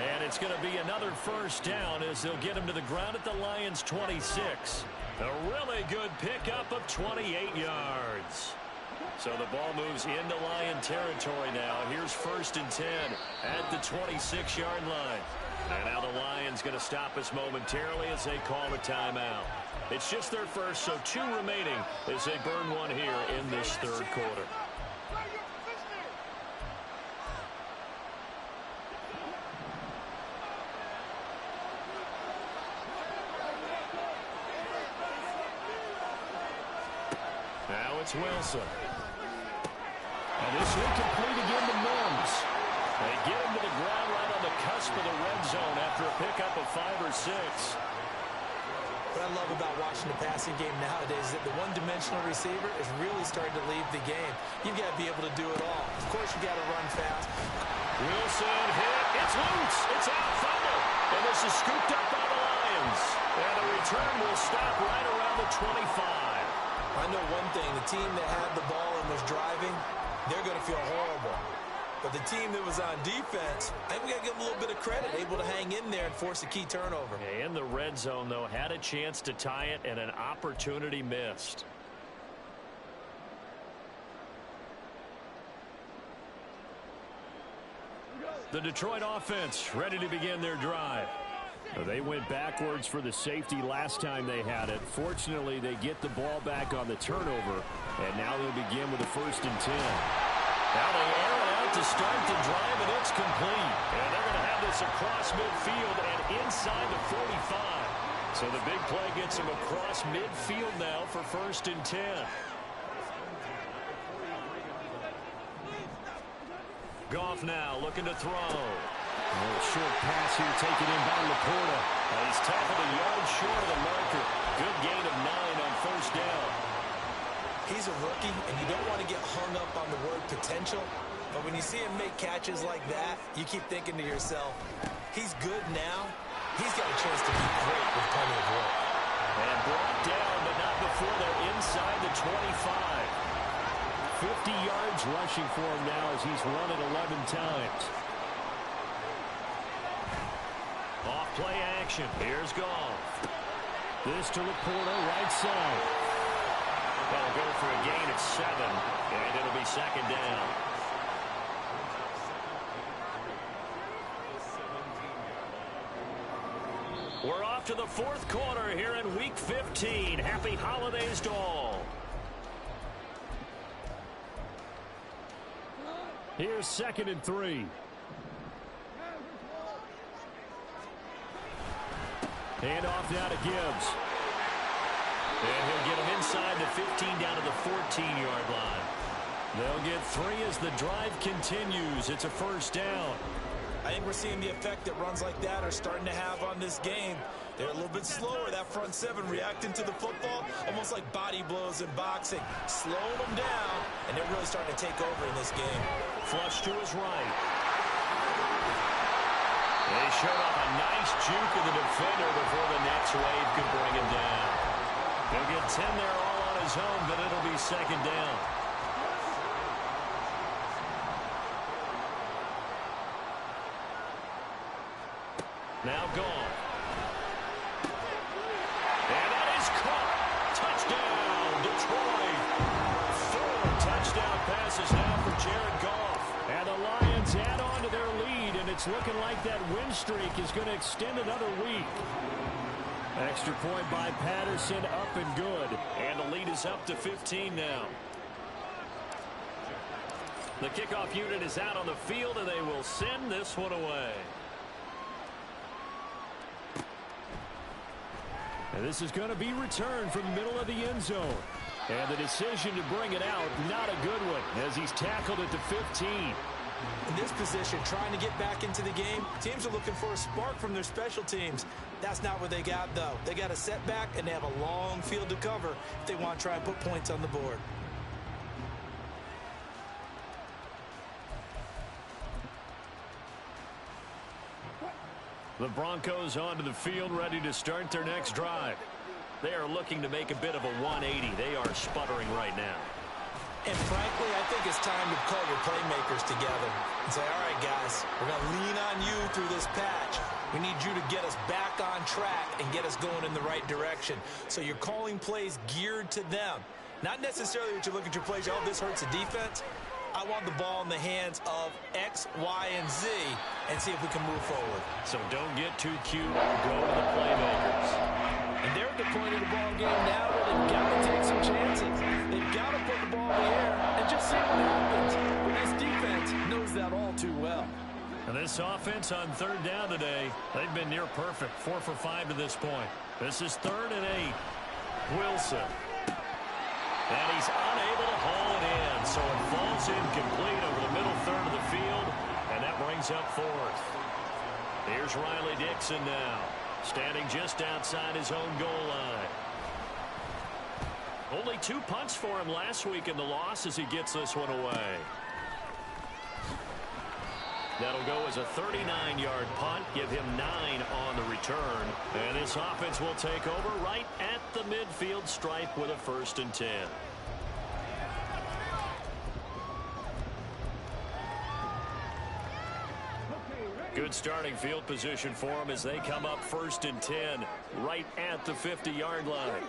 And it's going to be another first down as they'll get him to the ground at the Lions' 26. A really good pickup of 28 yards. So the ball moves into Lion territory now. Here's 1st and 10 at the 26-yard line. And now the Lions going to stop us momentarily as they call a timeout. It's just their first, so 2 remaining as they burn one here in this 3rd quarter. Now it's Wilson. And this incomplete again to Mims. They get him to the ground right on the cusp of the red zone after a pickup of 5 or 6. What I love about watching the passing game nowadays is that the one-dimensional receiver is really starting to leave the game. You've got to be able to do it all. Of course, you've got to run fast. Wilson hit. It's loose. It's out. Fumble. And this is scooped up by the Lions. And the return will stop right around the 25. I know one thing. The team that had the ball and was driving, they're going to feel horrible. But the team that was on defense, I think we got to give them a little bit of credit, able to hang in there and force a key turnover. In the red zone, though, had a chance to tie it and an opportunity missed. The Detroit offense ready to begin their drive. They went backwards for the safety last time they had it. Fortunately, they get the ball back on the turnover, and now they'll begin with a 1st and 10. Now they air it out to start the drive, and it's complete. And they're going to have this across midfield and inside the 45. So the big play gets them across midfield now for 1st and 10. Goff now looking to throw. A short pass here taken in by Laporta. He's tackled a yard short of the marker. Good gain of 9 on 1st down. He's a rookie, and you don't want to get hung up on the word potential. But when you see him make catches like that, you keep thinking to yourself, he's good now. He's got a chance to be great with plenty of work. And brought down, but not before they're inside the 25. 50 yards rushing for him now as he's run it 11 times. Off play action. Here's Goff. This to Laporta, right side. They'll go for a gain of 7, and it'll be 2nd down. We're off to the 4th quarter here in Week 15. Happy holidays to all. Here's 2nd and 3. Hand off now to Gibbs. And he'll get him inside the 15 down to the 14-yard line. They'll get 3 as the drive continues. It's a 1st down. I think we're seeing the effect that runs like that are starting to have on this game. They're a little bit slower, that front 7 reacting to the football, almost like body blows in boxing, slowing them down, and they're really starting to take over in this game. Flush to his right. They showed off a nice juke of the defender before the next wave could bring him down. He'll get 10 there all on his own, but it'll be 2nd down. Now gone. And that is caught. Touchdown, Detroit. 4 touchdown passes now for Jared Goff. And the Lions add on to their lead, and it's looking like that win streak is going to extend another week. Extra point by Patterson, up and good. And the lead is up to 15 now. The kickoff unit is out on the field, and they will send this one away. And this is going to be returned from the middle of the end zone. And the decision to bring it out, not a good one, as he's tackled at the 15. In this position, trying to get back into the game, teams are looking for a spark from their special teams. That's not what they got, though. They got a setback, and they have a long field to cover if they want to try and put points on the board. The Broncos onto the field, ready to start their next drive. They are looking to make a bit of a 180. They are sputtering right now. And frankly, I think it's time to call your playmakers together and say, all right, guys, we're going to lean on you through this patch. We need you to get us back on track and get us going in the right direction. So you're calling plays geared to them. Not necessarily that you look at your plays, oh, this hurts the defense. I want the ball in the hands of X, Y, and Z and see if we can move forward. So don't get too cute. Go to the playmakers. And they're at the point of the ball game now where they've got to take some chances. They've got to put the ball in the air and just see what happens. But this defense knows that all too well. And this offense on third down today, they've been near perfect. 4 for 5 to this point. This is 3rd and 8. Wilson. And he's unable to haul it in, so it falls incomplete over the middle third of the field, and that brings up 4th. Here's Riley Dixon now, standing just outside his own goal line. Only 2 punts for him last week in the loss as he gets this one away. That'll go as a 39-yard punt, give him 9 on the return. And this offense will take over right at the midfield stripe with a 1st and 10. Good starting field position for them as they come up 1st and 10 right at the 50-yard line.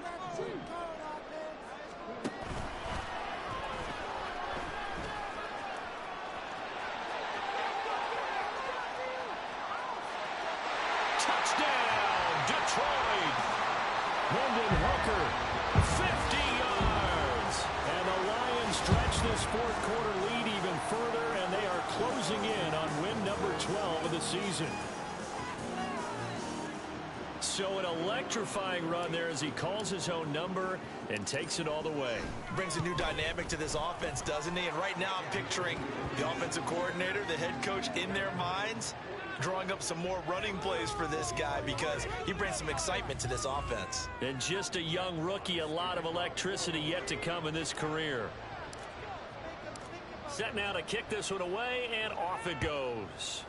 Season. So an electrifying run there as he calls his own number and takes it all the way. Brings a new dynamic to this offense, doesn't he? And right now I'm picturing the offensive coordinator, the head coach in their minds, drawing up some more running plays for this guy because he brings some excitement to this offense. And just a young rookie, a lot of electricity yet to come in this career. Set now to kick this one away, and off it goes.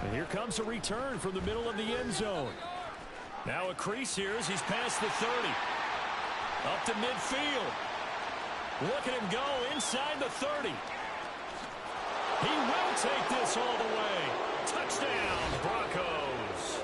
And here comes a return from the middle of the end zone. Now a crease here as he's past the 30. Up to midfield. Look at him go inside the 30. He will take this all the way. Touchdown, Broncos.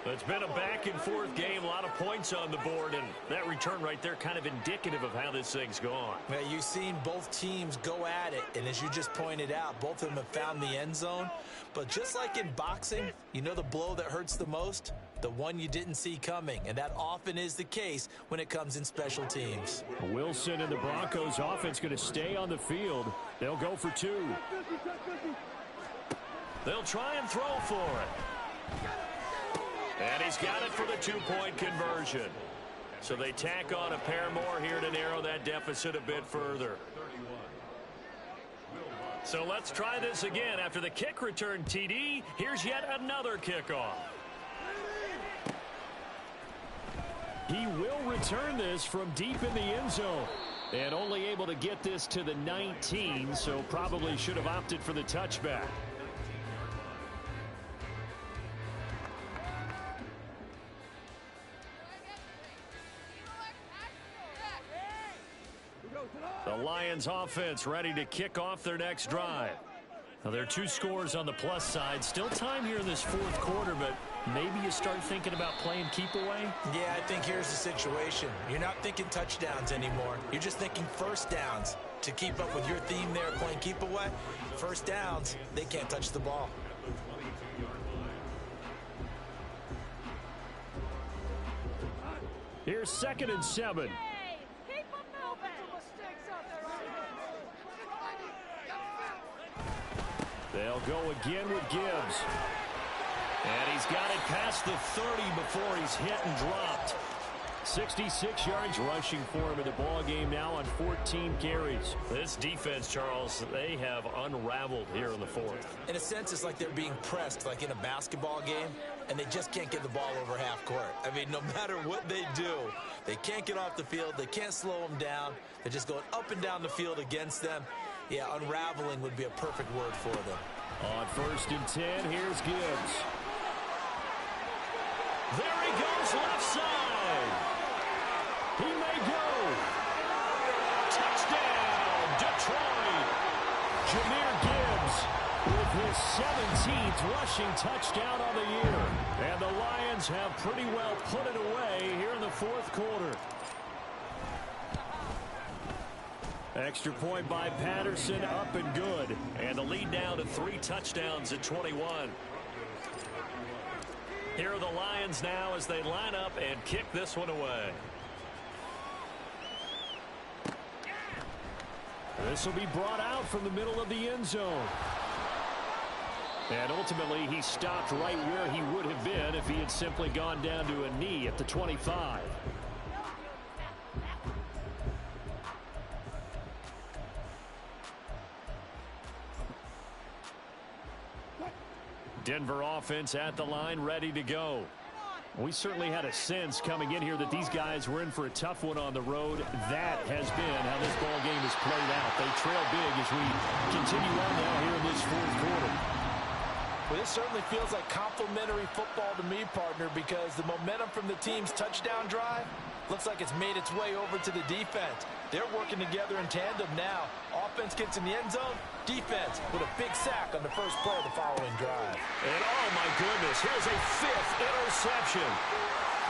It's been a back-and-forth game, a lot of points on the board, and that return right there kind of indicative of how this thing's gone. Now, you've seen both teams go at it, and as you just pointed out, both of them have found the end zone. But just like in boxing, you know the blow that hurts the most? The one you didn't see coming, and that often is the case when it comes in special teams. Wilson and the Broncos offense going to stay on the field. They'll go for 2. They'll try and throw for it. And he's got it for the 2-point conversion. So they tack on a pair more here to narrow that deficit a bit further. So let's try this again. After the kick return TD, here's yet another kickoff. He will return this from deep in the end zone. And only able to get this to the 19, so probably should have opted for the touchback. The Lions offense ready to kick off their next drive. Now, there are 2 scores on the plus side. Still time here in this fourth quarter, but maybe you start thinking about playing keep away? Yeah, I think here's the situation. You're not thinking touchdowns anymore. You're just thinking first downs. To keep up with your theme there, playing keep away, first downs, they can't touch the ball. Here's 2nd and 7. They'll go again with Gibbs. And he's got it past the 30 before he's hit and dropped. 66 yards rushing for him in the ball game now on 14 carries. This defense, Charles, they have unraveled here in the fourth. In a sense, it's like they're being pressed like in a basketball game, and they just can't get the ball over half court. I mean, no matter what they do, they can't get off the field. They can't slow them down. They're just going up and down the field against them. Yeah, unraveling would be a perfect word for them. On 1st and 10, here's Gibbs. There he goes, left side. He may go. Touchdown, Detroit. Jahmyr Gibbs with his 17th rushing touchdown on the year. And the Lions have pretty well put it away here in the fourth quarter. Extra point by Patterson, up and good. And the lead now to 3 touchdowns at 21. Here are the Lions now as they line up and kick this one away. This will be brought out from the middle of the end zone. And ultimately, he stopped right where he would have been if he had simply gone down to a knee at the 25. Denver offense at the line, ready to go. We certainly had a sense coming in here that these guys were in for a tough one on the road. That has been how this ball game has played out. They trail big as we continue on now here in this fourth quarter. Well, this certainly feels like complimentary football to me, partner, because the momentum from the team's touchdown drive looks like it's made its way over to the defense. They're working together in tandem now. Offense gets in the end zone. Defense with a big sack on the first play of the following drive. And oh my goodness, here's a 5th interception.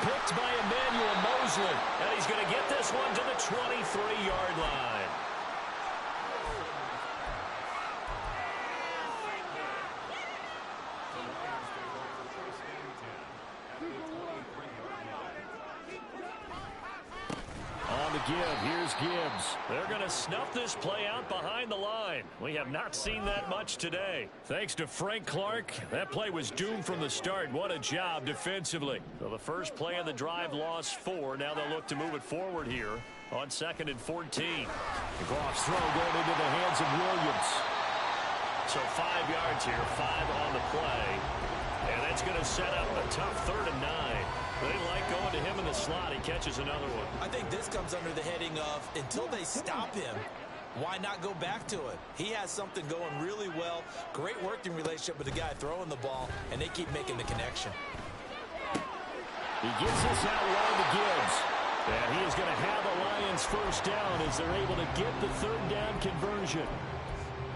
Picked by Emmanuel Mosley. And he's going to get this one to the 23-yard line. Give. Here's Gibbs. They're going to snuff this play out behind the line. We have not seen that much today. Thanks to Frank Clark, that play was doomed from the start. What a job defensively. So the first play of the drive lost 4. Now they'll look to move it forward here on 2nd and 14. Goff's throw going into the hands of Williams. So 5 yards here, 5 on the play. And that's going to set up a tough 3rd and 9. They like going to him in the slot. He catches another one. I think this comes under the heading of until they stop him, why not go back to it? He has something going really well. Great working relationship with the guy throwing the ball, and they keep making the connection. He gets this out low to Gibbs. And he is going to have the Lions first down as they're able to get the 3rd down conversion.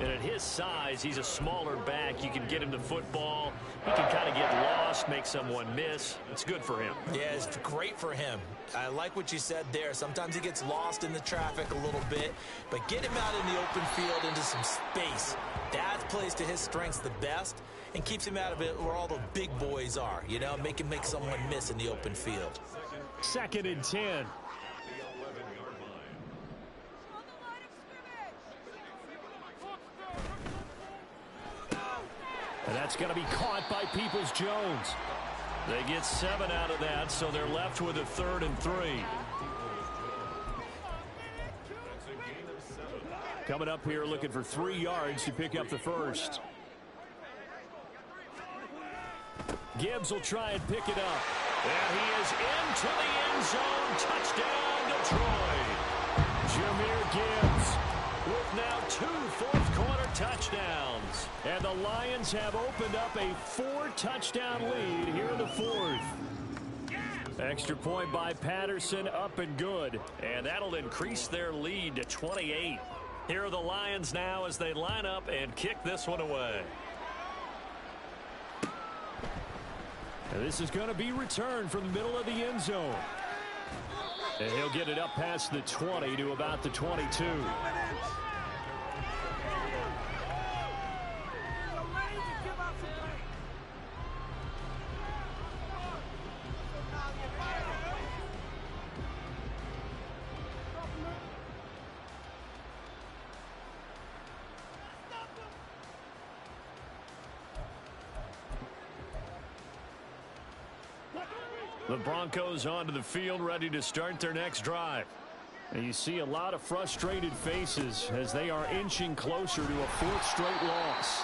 And at his size, he's a smaller back. You can get him the football. He can kind of get lost, make someone miss. It's good for him. Yeah, it's great for him. I like what you said there. Sometimes he gets lost in the traffic a little bit, but get him out in the open field into some space. That plays to his strengths the best and keeps him out of it where all the big boys are, you know, make someone miss in the open field. 2nd and 10. And that's going to be caught by Peoples-Jones. They get 7 out of that, so they're left with a 3rd and 3. Coming up here looking for 3 yards to pick up the first. Gibbs will try and pick it up. And he is into the end zone. Touchdown, Detroit. Jahmyr Gibbs with now 2 fourth-quarter touchdowns. And the Lions have opened up a 4-touchdown lead here in the fourth. Extra point by Patterson, up and good. And that'll increase their lead to 28. Here are the Lions now as they line up and kick this one away. And this is going to be returned from the middle of the end zone. And he'll get it up past the 20 to about the 22. The Broncos onto the field, ready to start their next drive. And you see a lot of frustrated faces as they are inching closer to a fourth straight loss.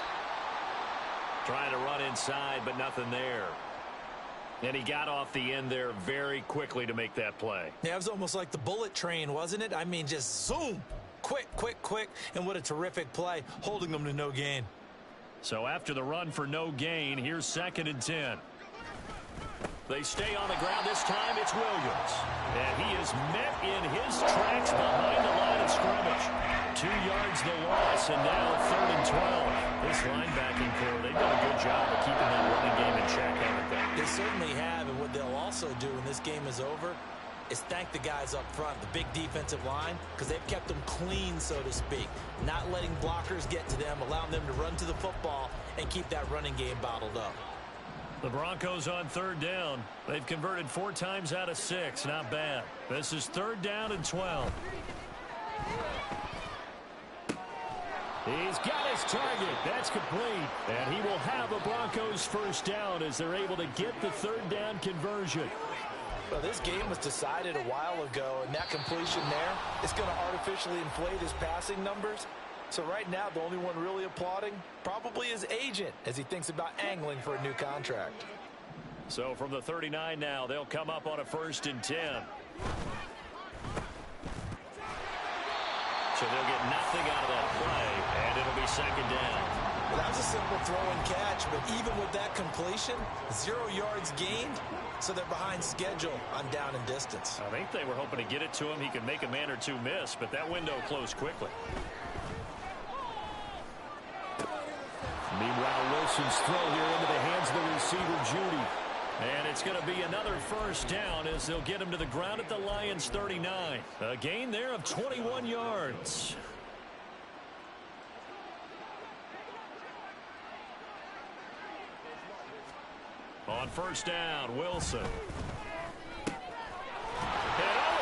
Trying to run inside, but nothing there. And he got off the end there very quickly to make that play. Yeah, it was almost like the bullet train, wasn't it? I mean, just zoom. Quick, quick, quick. And what a terrific play, holding them to no gain. So after the run for no gain, here's 2nd and 10. They stay on the ground. This time it's Williams. And he is met in his tracks behind the line of scrimmage. 2 yards the loss, and now 3rd and 12. This linebacking core, they've done a good job of keeping that running game in check, haven't they? They certainly have, and what they'll also do when this game is over is thank the guys up front, the big defensive line, because they've kept them clean, so to speak. Not letting blockers get to them, allowing them to run to the football and keep that running game bottled up. The Broncos on 3rd down. They've converted 4 times out of 6. Not bad. This is 3rd down and 12. He's got his target. That's complete. And he will have a Broncos first down as they're able to get the 3rd down conversion. Well, this game was decided a while ago, and that completion there is going to artificially inflate his passing numbers. So right now, the only one really applauding probably his agent as he thinks about angling for a new contract. So from the 39 now, they'll come up on a 1st and 10. So they'll get nothing out of that play, and it'll be 2nd down. Well, that was a simple throw and catch, but even with that completion, 0 yards gained, so they're behind schedule on down and distance. I think they were hoping to get it to him. He could make a man or two miss, but that window closed quickly. Meanwhile, Wilson's throw here into the hands of the receiver, Judy. And it's going to be another 1st down as they'll get him to the ground at the Lions' 39. A gain there of 21 yards. On 1st down, Wilson. And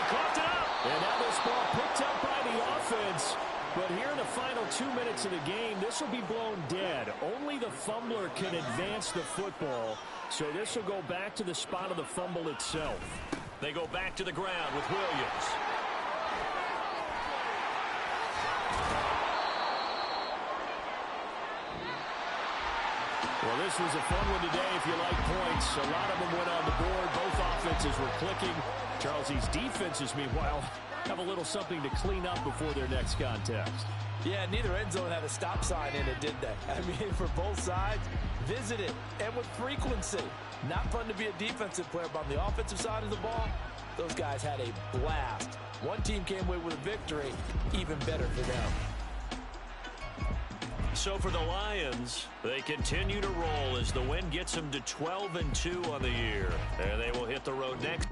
coughed it up. And now this ball picked up by the offense. But here in the final 2 minutes of the game, this will be blown dead. Only the fumbler can advance the football. So this will go back to the spot of the fumble itself. They go back to the ground with Williams. Well, this was a fun one today if you like points. A lot of them went on the board. Both offenses were clicking. Charles, these defenses, meanwhile, have a little something to clean up before their next contest. Yeah, neither end zone had a stop sign in it, did they? I mean, for both sides, visited and with frequency. Not fun to be a defensive player, but on the offensive side of the ball, those guys had a blast. One team came away with a victory, even better for them. So for the Lions, they continue to roll as the win gets them to 12-2 on the year. And they will hit the road next.